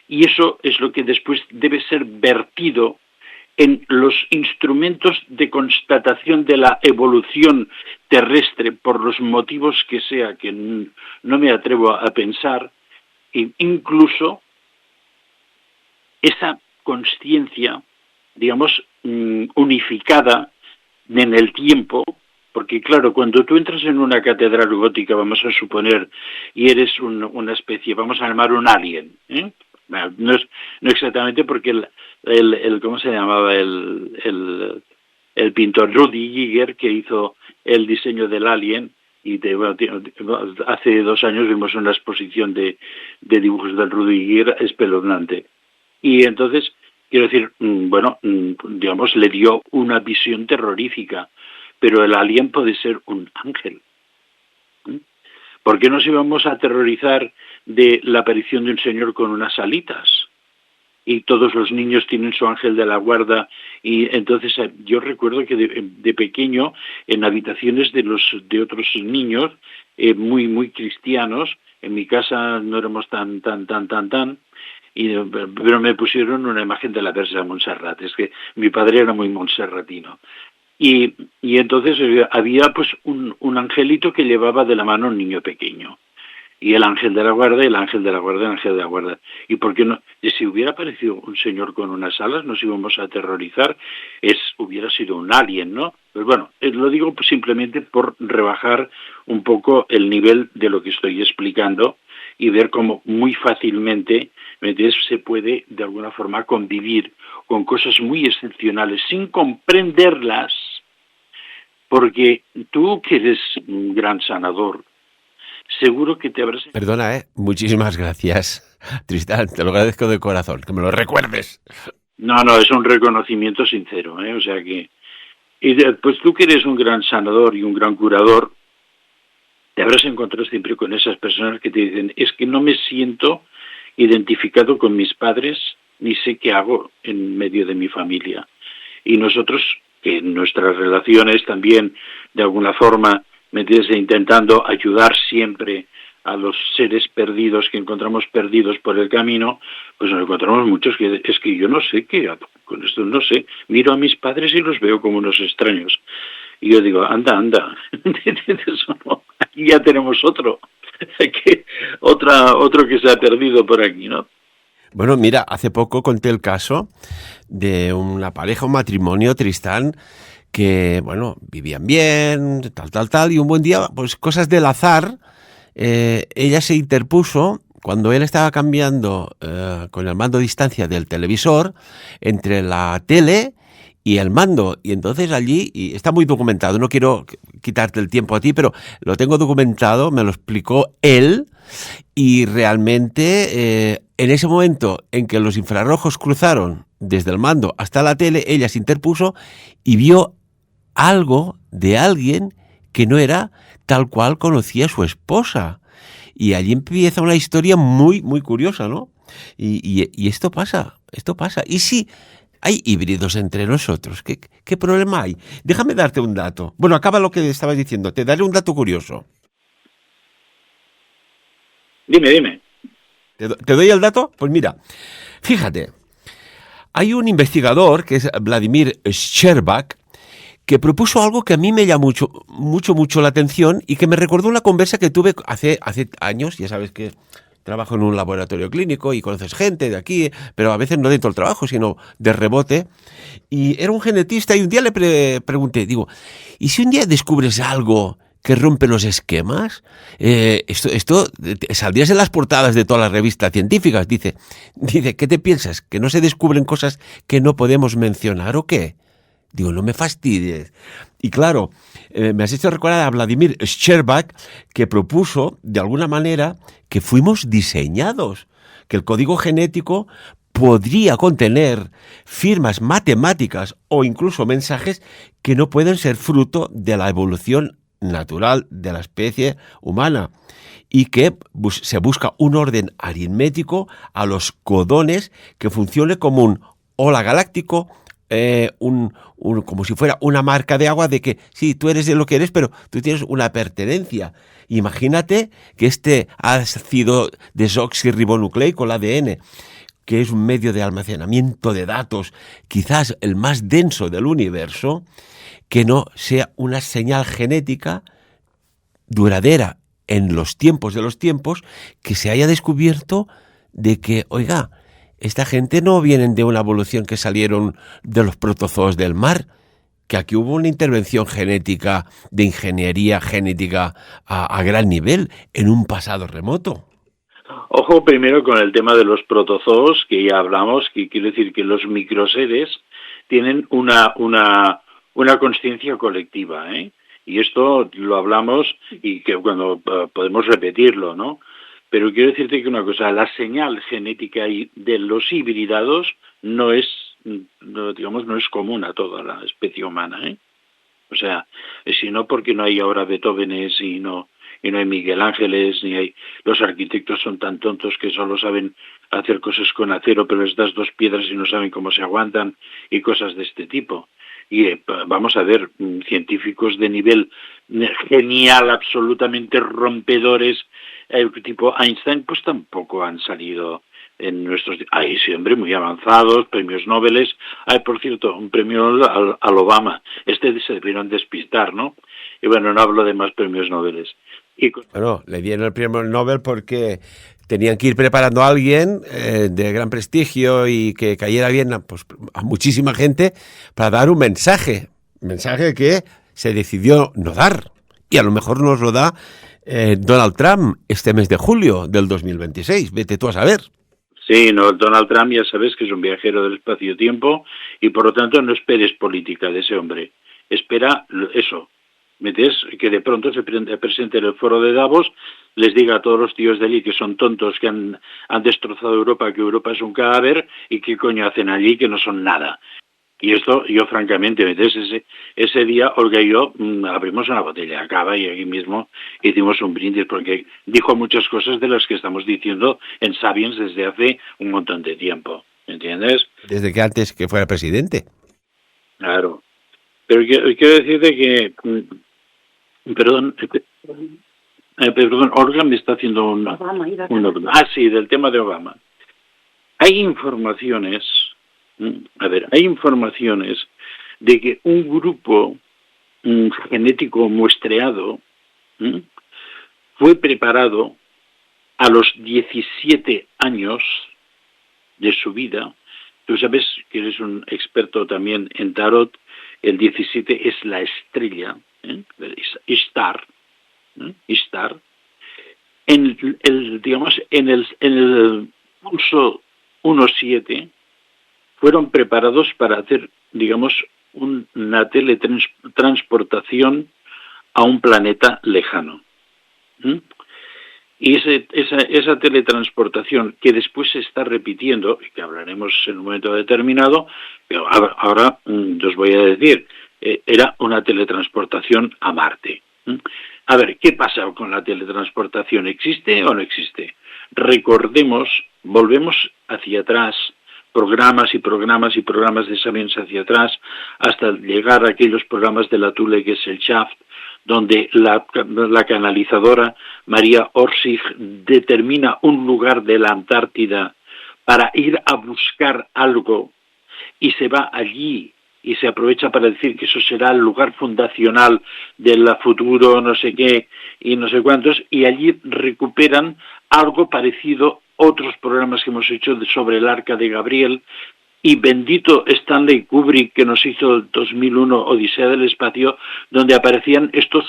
Y eso es lo que después debe ser vertido en los instrumentos de constatación de la evolución terrestre, por los motivos que sea, que no me atrevo a pensar, e incluso esa consciencia, digamos, unificada en el tiempo. Porque claro, cuando tú entras en una catedral gótica, vamos a suponer, y eres una especie, vamos a llamar un alien, no exactamente, porque el ¿cómo se llamaba? El pintor Rudy Giger, que hizo el diseño del alien, y hace 2 años vimos una exposición de dibujos del Rudy Giger espeluznante. Y entonces, quiero decir, digamos, le dio una visión terrorífica. Pero el alien puede ser un ángel, ¿eh? ¿Por qué nos íbamos a aterrorizar de la aparición de un señor con unas alitas? Y todos los niños tienen su ángel de la guarda, y entonces yo recuerdo que de pequeño en habitaciones de otros niños muy cristianos, en mi casa no éramos tan pero me pusieron una imagen de la Verge de Montserrat. Es que mi padre era muy montserratino. Y entonces había pues un angelito que llevaba de la mano a un niño pequeño. Y el ángel de la guarda, y el ángel de la guarda, el ángel de la guarda. ¿Y por qué no? Y si hubiera aparecido un señor con unas alas, nos íbamos a aterrorizar. Hubiera sido un alien, ¿no? Pues bueno, lo digo simplemente por rebajar un poco el nivel de lo que estoy explicando y ver cómo muy fácilmente se puede de alguna forma convivir con cosas muy excepcionales sin comprenderlas, porque tú que eres un gran sanador, seguro que te habrás... Perdona, muchísimas gracias, Tristán, te lo agradezco de corazón, que me lo recuerdes. No, es un reconocimiento sincero, o sea que... pues tú que eres un gran sanador y un gran curador, te habrás encontrado siempre con esas personas que te dicen, es que no me siento identificado con mis padres, ni sé qué hago en medio de mi familia. Y nosotros, que en nuestras relaciones también, de alguna forma, intentando ayudar siempre a los seres perdidos que encontramos perdidos por el camino, pues nos encontramos muchos que es que yo no sé qué hago con esto, no sé. Miro a mis padres y los veo como unos extraños. Y yo digo, anda, eso no. Aquí ya tenemos otro que se ha perdido por aquí, ¿no? Bueno, mira, hace poco conté el caso de una pareja, un matrimonio, Tristán, que, bueno, vivían bien, tal, y un buen día, pues cosas del azar, ella se interpuso cuando él estaba cambiando con el mando a distancia del televisor entre la tele y el mando, y entonces allí, y está muy documentado, no quiero quitarte el tiempo a ti, pero lo tengo documentado, me lo explicó él, y realmente en ese momento en que los infrarrojos cruzaron desde el mando hasta la tele, ella se interpuso y vio algo de alguien que no era tal cual conocía a su esposa. Y allí empieza una historia muy curiosa, ¿no? Y esto pasa. ¿Y si hay híbridos entre nosotros? ¿Qué problema hay? Déjame darte un dato. Bueno, acaba lo que estabas diciendo. Te daré un dato curioso. Dime. ¿Te doy el dato? Pues mira, fíjate. Hay un investigador, que es Vladimir Sherbak, que propuso algo que a mí me llamó mucho la atención y que me recordó una conversa que tuve hace años. Ya sabes que trabajo en un laboratorio clínico y conoces gente de aquí, pero a veces no dentro del trabajo, sino de rebote. Y era un genetista y un día le pregunté, digo, ¿y si un día descubres algo que rompe los esquemas? Esto saldrías en las portadas de todas las revistas científicas. Dice, ¿qué te piensas? ¿Que no se descubren cosas que no podemos mencionar o qué? Digo, no me fastidies. Y claro, me has hecho recordar a Vladimir Sherbak, que propuso, de alguna manera, que fuimos diseñados, que el código genético podría contener firmas matemáticas o incluso mensajes que no pueden ser fruto de la evolución natural de la especie humana, y que se busca un orden aritmético a los codones que funcione como un hola galáctico, como si fuera una marca de agua de que sí, tú eres de lo que eres, pero tú tienes una pertenencia. Imagínate que este ácido desoxirribonucleico, el ADN, que es un medio de almacenamiento de datos, quizás el más denso del universo, que no sea una señal genética duradera en los tiempos de los tiempos, que se haya descubierto de que, oiga, esta gente no vienen de una evolución que salieron de los protozoos del mar, que aquí hubo una intervención genética, de ingeniería genética a gran nivel, en un pasado remoto. Ojo primero con el tema de los protozoos, que ya hablamos, que quiere decir que los microseres tienen una consciencia colectiva, y esto lo hablamos y que cuando podemos repetirlo, ¿no? Pero quiero decirte que una cosa, la señal genética de los hibridados no es común a toda la especie humana, O sea, si no, porque no hay ahora Beethovenes y no y no hay Miguel Ángeles, ni hay... Los arquitectos son tan tontos que solo saben hacer cosas con acero, pero les das dos piedras y no saben cómo se aguantan, y cosas de este tipo. Y vamos a ver, científicos de nivel genial, absolutamente rompedores, tipo Einstein, pues tampoco han salido en nuestros... Hay, sí, hombre, muy avanzados, premios Nobel. Hay, por cierto, un premio al Obama. Se debieron despistar, ¿no? Y bueno, no hablo de más premios Nobel. Bueno, le dieron el premio Nobel porque tenían que ir preparando a alguien de gran prestigio y que cayera bien pues, a muchísima gente para dar un mensaje que se decidió no dar. Y a lo mejor nos lo da Donald Trump este mes de julio del 2026. Vete tú a saber. Sí, no, Donald Trump ya sabes que es un viajero del espacio-tiempo y por lo tanto no esperes política de ese hombre. Espera eso, ¿metes? Que de pronto se presente en el foro de Davos, les diga a todos los tíos de allí que son tontos, que han destrozado Europa, que Europa es un cadáver y qué coño hacen allí, que no son nada. Y esto, yo francamente, ¿metes? Ese día Olga y yo abrimos una botella de cava y aquí mismo hicimos un brindis porque dijo muchas cosas de las que estamos diciendo en Sapiens desde hace un montón de tiempo, ¿entiendes? Desde que antes que fuera presidente. Claro. Pero quiero decirte que... Perdón, Olga me está haciendo una... sí, del tema de Obama. Hay informaciones... hay informaciones de que un grupo genético muestreado fue preparado a los 17 años de su vida. Tú sabes que eres un experto también en tarot. El 17 es la estrella, Ishtar. Ishtar. En el pulso 1-7 fueron preparados para hacer, digamos, una teletransportación a un planeta lejano. Y esa teletransportación que después se está repitiendo, y que hablaremos en un momento determinado, pero ahora os voy a decir, era una teletransportación a Marte. A ver, ¿qué pasa con la teletransportación? ¿Existe o no existe? Recordemos, volvemos hacia atrás, programas y programas y programas de Sapiens hacia atrás, hasta llegar a aquellos programas de la Thule que es el Shaft, donde la canalizadora María Orsig determina un lugar de la Antártida para ir a buscar algo y se va allí y se aprovecha para decir que eso será el lugar fundacional del futuro no sé qué y no sé cuántos, y allí recuperan algo parecido otros programas que hemos hecho sobre el Arca de Gabriel, y bendito Stanley Kubrick que nos hizo el 2001 Odisea del Espacio, donde aparecían estos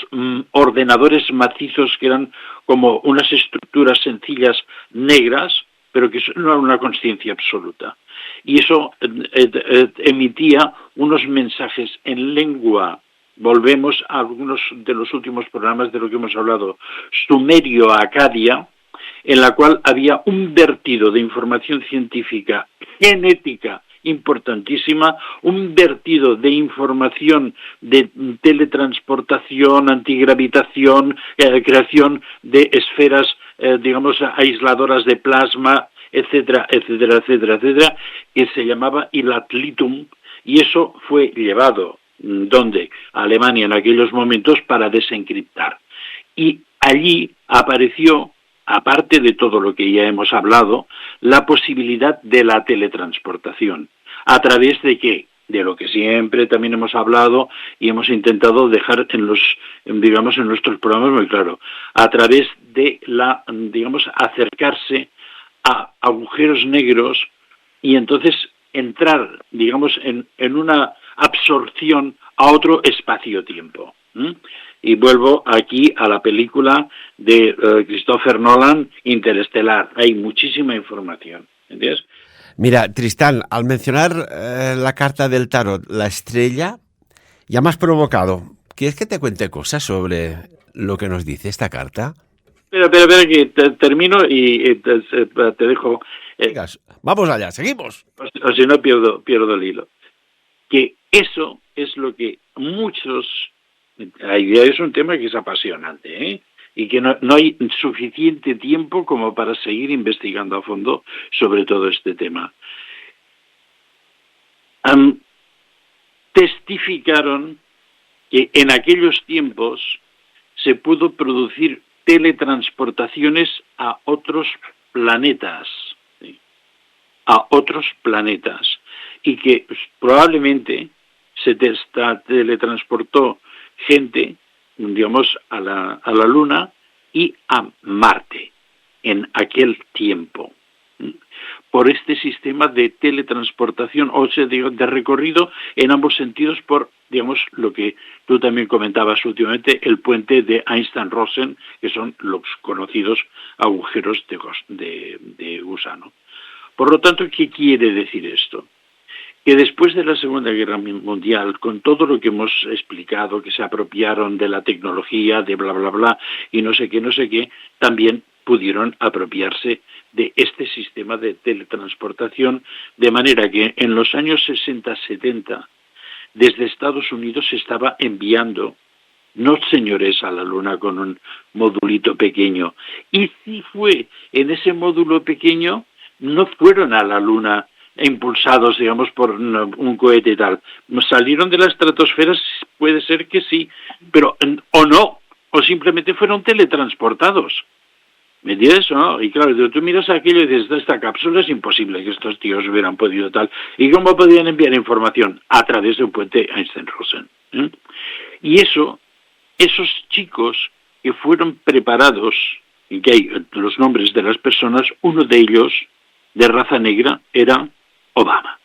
ordenadores macizos que eran como unas estructuras sencillas negras, pero que no eran una conciencia absoluta. Y eso emitía unos mensajes en lengua. Volvemos a algunos de los últimos programas de lo que hemos hablado, sumerio-acadia, en la cual había un vertido de información científica, genética, importantísima, un vertido de información de teletransportación, antigravitación, creación de esferas, digamos, aisladoras de plasma, etcétera, etcétera, etcétera, etcétera, que se llamaba Ilatlitum, y eso fue llevado, ¿dónde? A Alemania en aquellos momentos para desencriptar. Y allí apareció, aparte de todo lo que ya hemos hablado, la posibilidad de la teletransportación. ¿A través de qué? De lo que siempre también hemos hablado y hemos intentado dejar en nuestros programas muy claro. A través de acercarse a agujeros negros y entonces entrar, en una absorción a otro espacio-tiempo. Y vuelvo aquí a la película de Christopher Nolan, Interestelar. Hay muchísima información, ¿entiendes? Mira, Tristán, al mencionar la carta del tarot, la estrella, ya me has provocado. ¿Quieres que te cuente cosas sobre lo que nos dice esta carta? Espera, que termino y te dejo. Vamos allá, seguimos. O si no, pierdo el hilo. Que eso es lo que muchos... Es un tema que es apasionante, ¿eh? y que no hay suficiente tiempo como para seguir investigando a fondo sobre todo este tema. Testificaron que en aquellos tiempos se pudo producir teletransportaciones a otros planetas, ¿sí? A otros planetas, y que pues, probablemente se teletransportó gente, digamos, a la Luna y a Marte en aquel tiempo, ¿sí? Por este sistema de teletransportación, o sea, de recorrido en ambos sentidos por, digamos, lo que tú también comentabas últimamente, el puente de Einstein-Rosen, que son los conocidos agujeros de gusano. Por lo tanto, ¿qué quiere decir esto? Que después de la Segunda Guerra Mundial, con todo lo que hemos explicado, que se apropiaron de la tecnología, de bla, bla, bla, y no sé qué, también pudieron apropiarse de este sistema de teletransportación, de manera que en los años 60-70, desde Estados Unidos se estaba enviando, no señores a la Luna con un modulito pequeño, y si fue en ese módulo pequeño, no fueron a la Luna impulsados, digamos, por un cohete y tal. Salieron de la estratosfera, puede ser que sí, pero o no, o simplemente fueron teletransportados. ¿Me entiendes, no? Y claro, tú miras aquello y dices, esta cápsula es imposible que estos tíos hubieran podido tal. ¿Y cómo podían enviar información? A través de un puente Einstein-Rosen. Y esos chicos que fueron preparados, y que hay los nombres de las personas, uno de ellos, de raza negra, era Obama.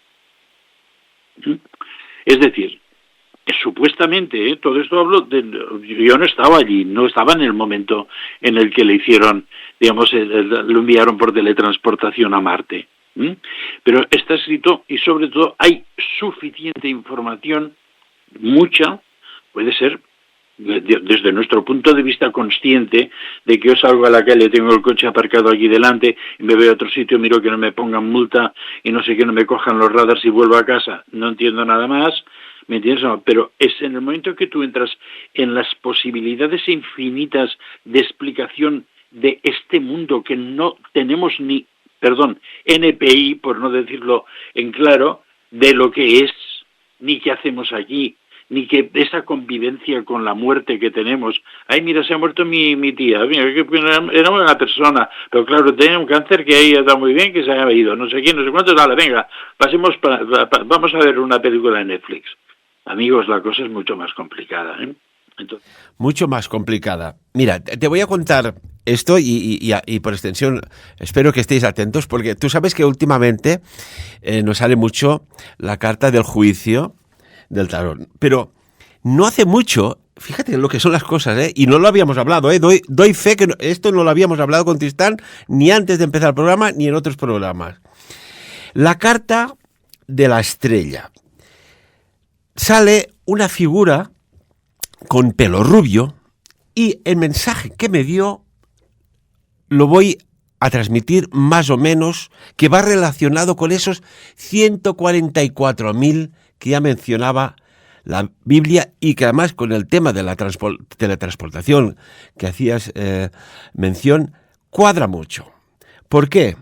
Es decir, supuestamente, todo esto hablo yo no estaba allí, no estaba en el momento en el que le hicieron, digamos, lo enviaron por teletransportación a Marte. Pero está escrito, y sobre todo hay suficiente información, mucha, puede ser, desde nuestro punto de vista consciente, de que yo salgo a la calle, tengo el coche aparcado aquí delante, y me voy a otro sitio, miro que no me pongan multa, y no sé que no me cojan los radars y vuelvo a casa, no entiendo nada más, ¿me entiendes? No, pero es en el momento que tú entras en las posibilidades infinitas de explicación de este mundo que no tenemos ni, NPI, por no decirlo en claro, de lo que es, ni qué hacemos aquí, ni que esa convivencia con la muerte que tenemos. Ay, mira, se ha muerto mi tía, mira, era una persona, pero claro, tenía un cáncer que ahí está muy bien, que se haya ido, no sé quién, no sé cuánto, dale, venga, vamos a ver una película de Netflix. Amigos, la cosa es mucho más complicada, ¿eh? Entonces... Mucho más complicada. Mira, te voy a contar esto y por extensión espero que estéis atentos, porque tú sabes que últimamente nos sale mucho la carta del juicio del tarot, pero no hace mucho, fíjate lo que son las cosas, y no lo habíamos hablado, doy fe que esto no lo habíamos hablado con Tristán ni antes de empezar el programa ni en otros programas. La carta de la estrella. Sale una figura con pelo rubio y el mensaje que me dio lo voy a transmitir más o menos, que va relacionado con esos 144.000 que ya mencionaba la Biblia y que además con el tema de la teletransportación que hacías mención cuadra mucho. ¿Por qué?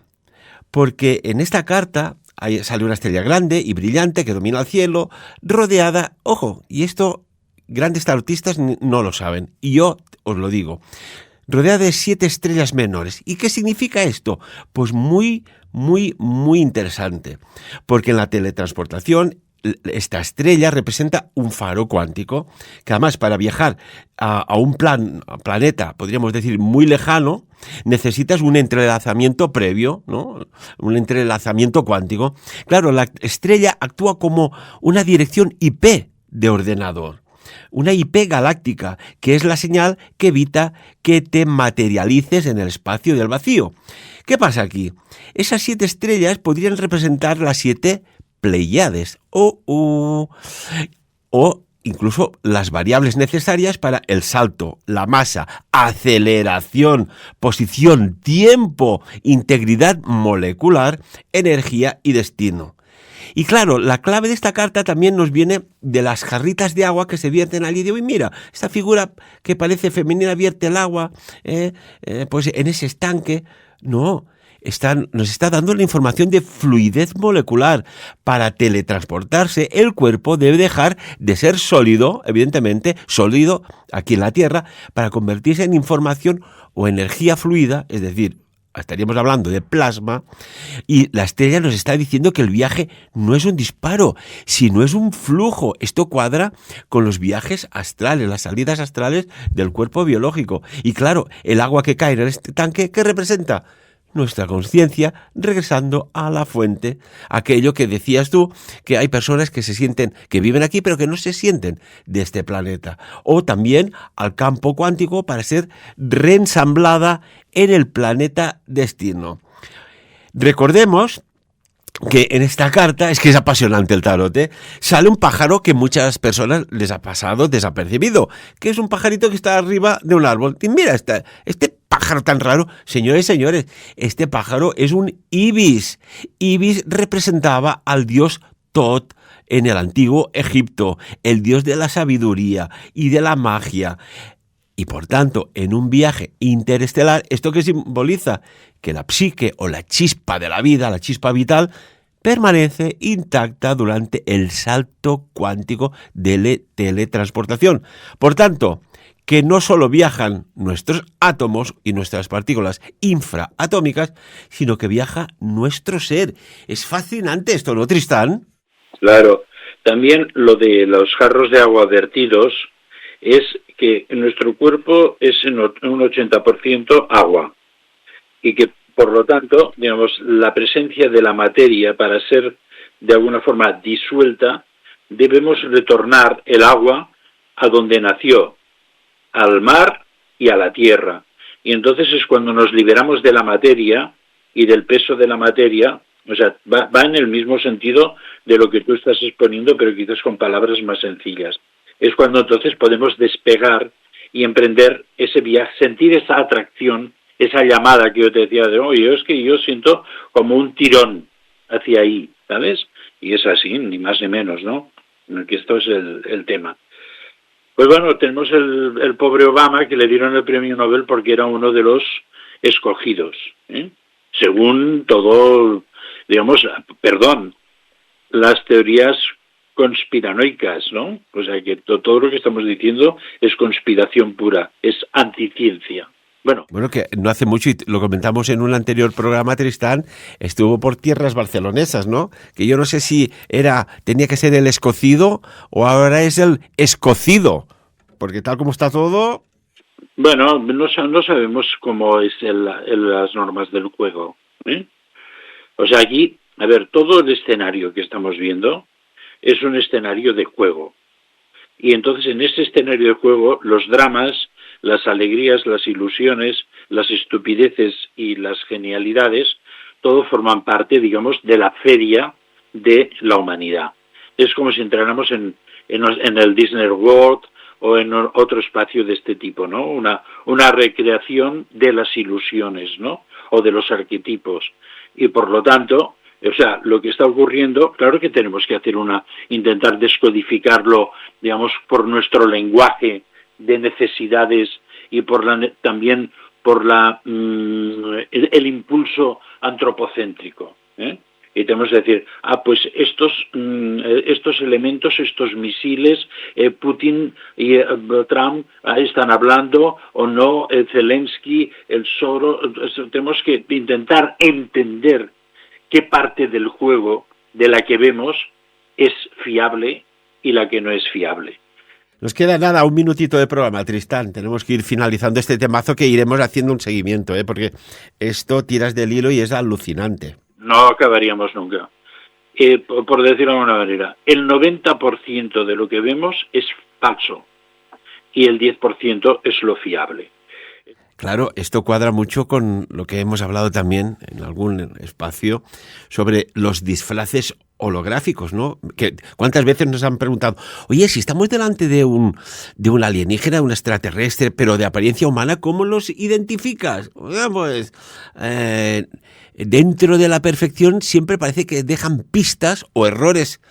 Porque en esta carta sale una estrella grande y brillante que domina el cielo, rodeada, ojo, y esto grandes tarotistas no lo saben, y yo os lo digo, rodeada de 7 estrellas menores. ¿Y qué significa esto? Pues muy, muy, muy interesante, porque en la teletransportación esta estrella representa un faro cuántico, que además para viajar a un planeta, podríamos decir, muy lejano, necesitas un entrelazamiento previo, ¿no? Un entrelazamiento cuántico. Claro, la estrella actúa como una dirección IP de ordenador, una IP galáctica, que es la señal que evita que te materialices en el espacio del vacío. ¿Qué pasa aquí? Esas 7 estrellas podrían representar las 7 Pleiades o incluso las variables necesarias para el salto, la masa, aceleración, posición, tiempo, integridad molecular, energía y destino. Y claro, la clave de esta carta también nos viene de las jarritas de agua que se vierten allí. Digo, y mira, esta figura que parece femenina vierte el agua, pues en ese estanque. No, nos está dando la información de fluidez molecular. Para teletransportarse, el cuerpo debe dejar de ser sólido, evidentemente, sólido aquí en la Tierra, para convertirse en información o energía fluida, es decir, estaríamos hablando de plasma, y la estrella nos está diciendo que el viaje no es un disparo, sino es un flujo. Esto cuadra con los viajes astrales, las salidas astrales del cuerpo biológico. Y claro, el agua que cae en este tanque, ¿qué representa? Nuestra conciencia regresando a la fuente, aquello que decías tú, que hay personas que se sienten, que viven aquí, pero que no se sienten de este planeta. O también al campo cuántico para ser reensamblada en el planeta destino. Recordemos que en esta carta, es que es apasionante el tarot, sale un pájaro que muchas personas les ha pasado desapercibido, que es un pajarito que está arriba de un árbol. Y mira, este pájaro tan raro, señores y señores, este pájaro es un ibis. Ibis representaba al dios Tot en el antiguo Egipto, el dios de la sabiduría y de la magia. Y por tanto, en un viaje interestelar, ¿esto qué simboliza? Que la psique o la chispa de la vida, la chispa vital, permanece intacta durante el salto cuántico de teletransportación. Por tanto, que no solo viajan nuestros átomos y nuestras partículas infraatómicas, sino que viaja nuestro ser. Es fascinante esto, ¿no, Tristán? Claro. También lo de los jarros de agua vertidos es que nuestro cuerpo es en un 80% agua y que, por lo tanto, digamos, la presencia de la materia para ser de alguna forma disuelta, debemos retornar el agua a donde nació, al mar y a la tierra. Y entonces es cuando nos liberamos de la materia y del peso de la materia, o sea, va en el mismo sentido de lo que tú estás exponiendo, pero quizás con palabras más sencillas. Es cuando entonces podemos despegar y emprender ese viaje, sentir esa atracción, esa llamada que yo te decía de, oye, es que yo siento como un tirón hacia ahí, ¿sabes? Y es así, ni más ni menos, ¿no? Que esto es el tema. Pues bueno, tenemos el pobre Obama, que le dieron el premio Nobel porque era uno de los escogidos, según todo, digamos, las teorías conspiranoicas, ¿no? O sea, que todo lo que estamos diciendo es conspiración pura, es anticiencia. Bueno, que no hace mucho, y lo comentamos en un anterior programa, Tristán, estuvo por tierras barcelonesas, ¿no? Que yo no sé si tenía que ser el escocido o ahora es el escocido, porque tal como está todo... Bueno, no sabemos cómo es las normas del juego, O sea, aquí, a ver, todo el escenario que estamos viendo es un escenario de juego. Y entonces en ese escenario de juego, los dramas, las alegrías, las ilusiones, las estupideces y las genialidades, todo forman parte, digamos, de la feria de la humanidad. Es como si entráramos en el Disney World o en otro espacio de este tipo, ¿no? Una recreación de las ilusiones, ¿no? O de los arquetipos. Y por lo tanto, o sea, lo que está ocurriendo, claro que tenemos que intentar descodificarlo, digamos, por nuestro lenguaje de necesidades y también por el impulso antropocéntrico, Y tenemos que decir, pues estos elementos, estos misiles, Putin y Trump están hablando, o no, Zelensky, el Soros, tenemos que intentar entender qué parte del juego de la que vemos es fiable y la que no es fiable. Nos queda nada, un minutito de programa, Tristán. Tenemos que ir finalizando este temazo que iremos haciendo un seguimiento, porque esto tiras del hilo y es alucinante. No acabaríamos nunca. Por decirlo de alguna manera, el 90% de lo que vemos es falso y el 10% es lo fiable. Claro, esto cuadra mucho con lo que hemos hablado también en algún espacio sobre los disfraces holográficos, ¿no? ¿Cuántas veces nos han preguntado, oye, si estamos delante de un alienígena, un extraterrestre, pero de apariencia humana, ¿cómo los identificas? Pues dentro de la perfección siempre parece que dejan pistas o errores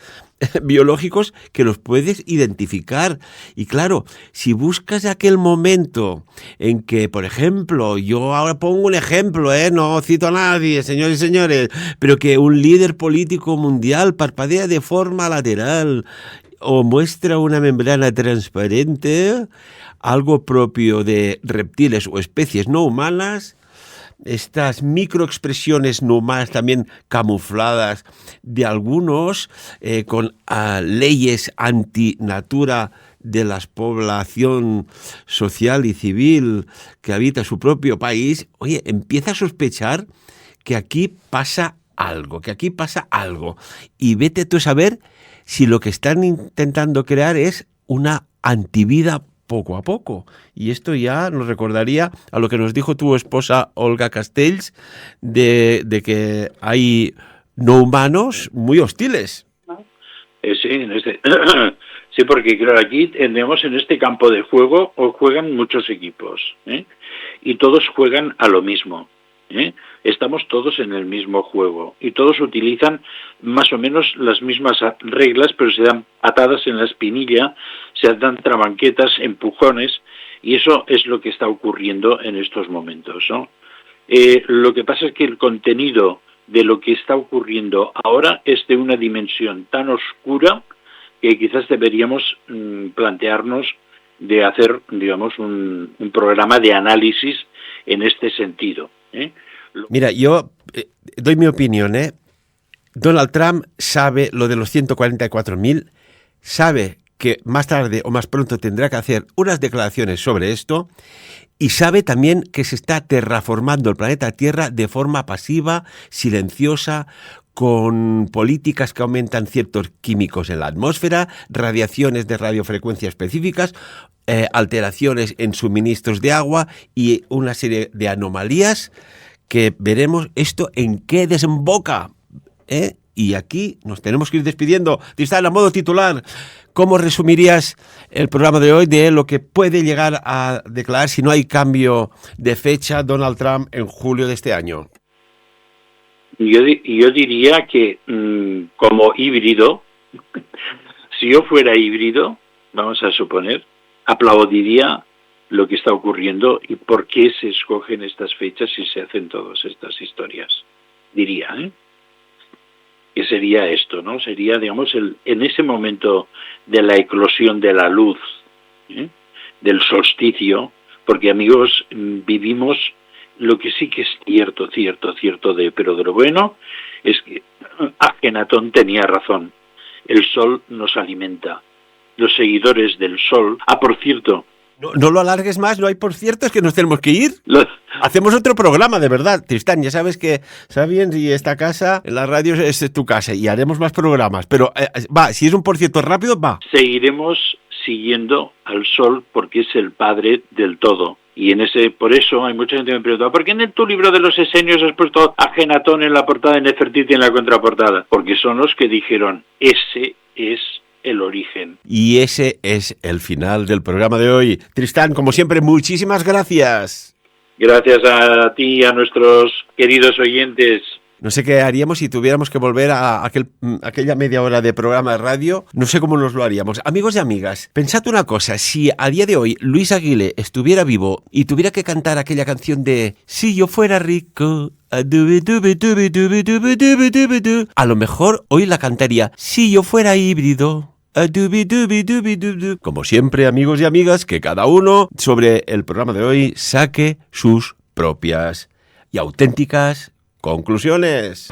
biológicos que los puedes identificar. Y claro, si buscas aquel momento en que, por ejemplo, yo ahora pongo un ejemplo, no cito a nadie, señores y señores, pero que un líder político mundial parpadea de forma lateral o muestra una membrana transparente, algo propio de reptiles o especies no humanas, estas microexpresiones no humanas también camufladas de algunos con leyes antinatura de la población social y civil que habita su propio país, oye, empieza a sospechar que aquí pasa algo, y vete tú a saber si lo que están intentando crear es una antivida poco a poco. Y esto ya nos recordaría a lo que nos dijo tu esposa Olga Castells de que hay no humanos muy hostiles. Sí, porque claro, aquí tenemos en este campo de juego juegan muchos equipos, y todos juegan a lo mismo. Estamos todos en el mismo juego y todos utilizan más o menos las mismas reglas, pero se dan patadas en la espinilla, se dan trabanquetas, empujones, y eso es lo que está ocurriendo en estos momentos, ¿no? Lo que pasa es que el contenido de lo que está ocurriendo ahora es de una dimensión tan oscura que quizás deberíamos plantearnos de hacer, digamos, un programa de análisis en este sentido. Mira, yo doy mi opinión. Donald Trump sabe lo de los 144.000, sabe que más tarde o más pronto tendrá que hacer unas declaraciones sobre esto, y sabe también que se está terraformando el planeta Tierra de forma pasiva, silenciosa, con políticas que aumentan ciertos químicos en la atmósfera, radiaciones de radiofrecuencia específicas, alteraciones en suministros de agua y una serie de anomalías que veremos esto en qué desemboca. Y aquí nos tenemos que ir despidiendo. Tristán, a modo titular, ¿cómo resumirías el programa de hoy de lo que puede llegar a declarar, si no hay cambio de fecha, Donald Trump en julio de este año? Yo diría que como híbrido, si yo fuera híbrido, vamos a suponer, aplaudiría lo que está ocurriendo y por qué se escogen estas fechas y se hacen todas estas historias. Diría, que sería esto, ¿no? Sería, digamos, en ese momento de la eclosión de la luz, del solsticio, porque, amigos, vivimos lo que sí que es cierto, pero de lo bueno es que Akenatón tenía razón. El sol nos alimenta. Los seguidores del sol... por cierto... No lo alargues más, no hay por cierto, es que nos tenemos que ir. Hacemos otro programa, de verdad, Tristán, ya sabes que, ¿sabes? Y esta casa, la radio es tu casa y haremos más programas, pero si es un por cierto rápido, va. Seguiremos siguiendo al sol porque es el padre del todo. Y por eso hay mucha gente que me pregunta, ¿por qué en tu libro de los esenios has puesto a Akenatón en la portada y Nefertiti en la contraportada? Porque son los que dijeron, ese es el origen. Y ese es el final del programa de hoy. Tristán, como siempre, muchísimas gracias. Gracias a ti y a nuestros queridos oyentes. No sé qué haríamos si tuviéramos que volver a aquella media hora de programa de radio. No sé cómo nos lo haríamos. Amigos y amigas, pensad una cosa. Si a día de hoy Luis Aguilé estuviera vivo y tuviera que cantar aquella canción de Si yo fuera rico, a lo mejor hoy la cantaría Si yo fuera híbrido. Como siempre, amigos y amigas, que cada uno sobre el programa de hoy saque sus propias y auténticas conclusiones.